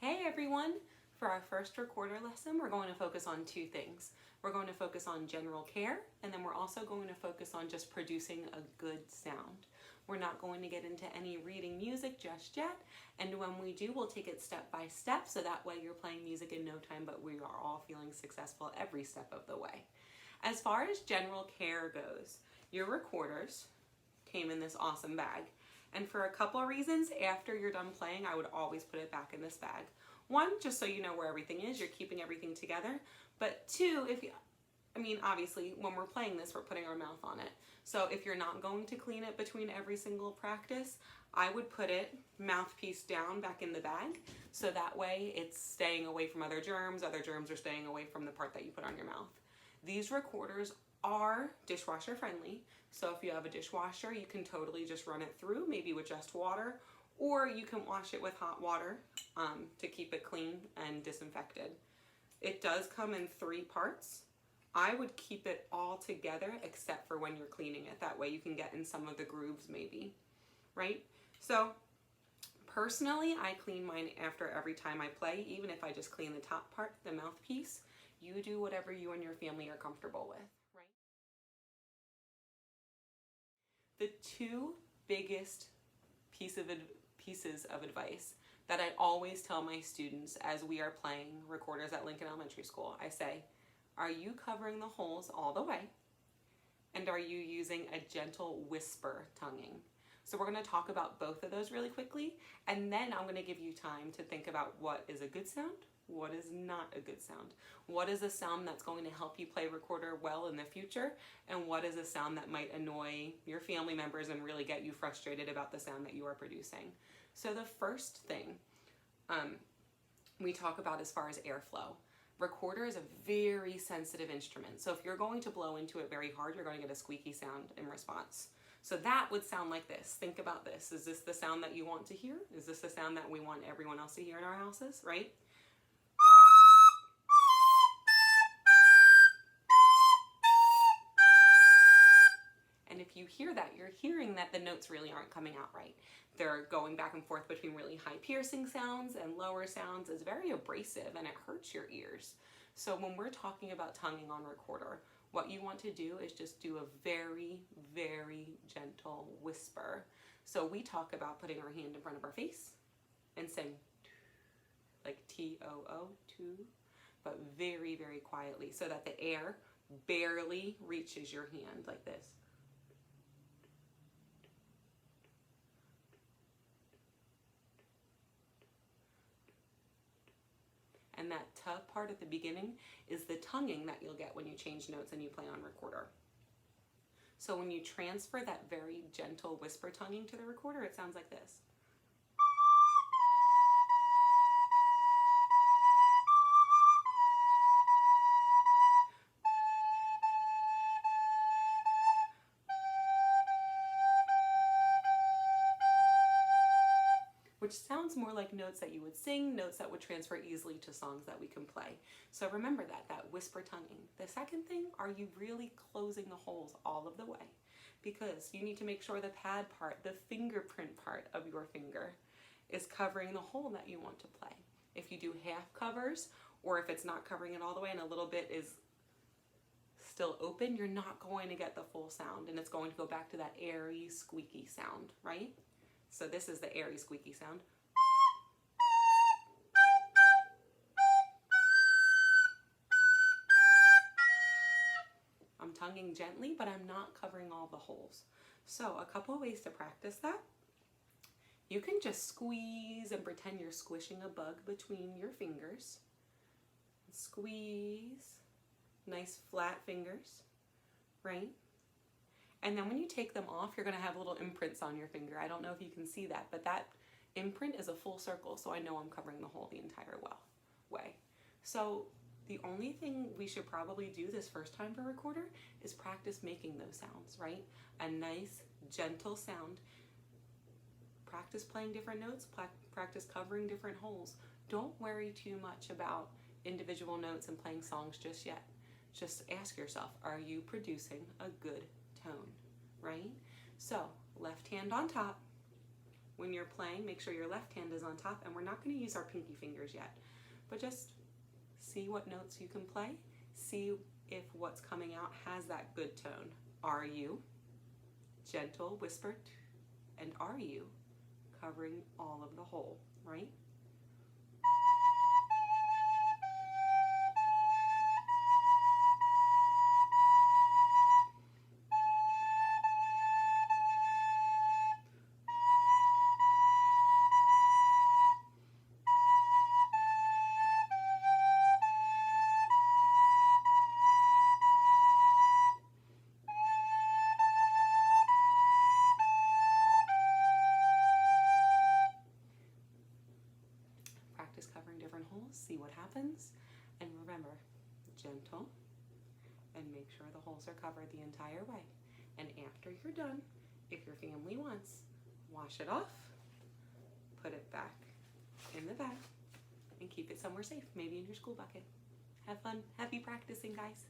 Hey everyone! For our first recorder lesson, we're going to focus on two things. We're going to focus on general care, and then we're also going to focus on just producing a good sound. We're not going to get into any reading music just yet, and when we do, we'll take it step by step, so that way you're playing music in no time, but we are all feeling successful every step of the way. As far as general care goes, your recorders came in this awesome bag. And for a couple of reasons, after you're done playing, I would always put it back in this bag. One, just so you know where everything is, you're keeping everything together. But two, obviously, when we're playing this, we're putting our mouth on it. So if you're not going to clean it between every single practice, I would put it mouthpiece down back in the bag. So that way it's staying away from other germs are staying away from the part that you put on your mouth. These recorders are dishwasher friendly. So if you have a dishwasher, you can totally just run it through, maybe with just water, or you can wash it with hot water to keep it clean and disinfected. It does come in 3 parts. I would keep it all together except for when you're cleaning it. That way you can get in some of the grooves maybe, right? So personally, I clean mine after every time I play, even if I just clean the top part, the mouthpiece. You do whatever you and your family are comfortable with, right? The 2 biggest pieces of advice that I always tell my students as we are playing recorders at Lincoln Elementary School, I say, are you covering the holes all the way? And are you using a gentle whisper tonguing? So we're going to talk about both of those really quickly, and then I'm going to give you time to think about what is a good sound, what is not a good sound, what is a sound that's going to help you play recorder well in the future, and what is a sound that might annoy your family members and really get you frustrated about the sound that you are producing. So the first thing we talk about as far as airflow. Recorder is a very sensitive instrument. So if you're going to blow into it very hard, you're going to get a squeaky sound in response. So that would sound like this. Think about this. Is this the sound that you want to hear? Is this the sound that we want everyone else to hear in our houses, right? And if you hear that, you're hearing that the notes really aren't coming out right. They're going back and forth between really high piercing sounds and lower sounds. It's very abrasive and it hurts your ears. So when we're talking about tonguing on recorder, what you want to do is just do a very, very gentle whisper. So we talk about putting our hand in front of our face and saying like T-O-O, two, but very, very quietly so that the air barely reaches your hand like this. And that tough part at the beginning is the tonguing that you'll get when you change notes and you play on recorder. So when you transfer that very gentle whisper tonguing to the recorder, it sounds like this. Which sounds more like notes that you would sing, notes that would transfer easily to songs that we can play. So remember that whisper tonguing. The second thing, are you really closing the holes all of the way? Because you need to make sure the pad part, the fingerprint part of your finger is covering the hole that you want to play. If you do half covers, or if it's not covering it all the way and a little bit is still open, you're not going to get the full sound, and it's going to go back to that airy, squeaky sound, right? So this is the airy, squeaky sound. I'm tonguing gently, but I'm not covering all the holes. So a couple of ways to practice that. You can just squeeze and pretend you're squishing a bug between your fingers. Squeeze, nice flat fingers, right? And then when you take them off, you're going to have little imprints on your finger. I don't know if you can see that, but that imprint is a full circle, so I know I'm covering the hole the entire way. So the only thing we should probably do this first time for recorder is practice making those sounds, right? A nice, gentle sound. Practice playing different notes, practice covering different holes. Don't worry too much about individual notes and playing songs just yet. Just ask yourself, are you producing a good tone, right? So left hand on top, When you're playing, make sure your left hand is on top, and we're not going to use our pinky fingers yet, but just see what notes you can play. See if what's coming out has that good tone. Are you? Gentle, whispered, and are you? Covering all of the whole, right? Practice covering different holes, see what happens, and remember, gentle, and make sure the holes are covered the entire way. And after you're done, if your family wants, wash it off, put it back in the bag, and keep it somewhere safe, maybe in your school bucket. Have fun. Happy practicing, guys.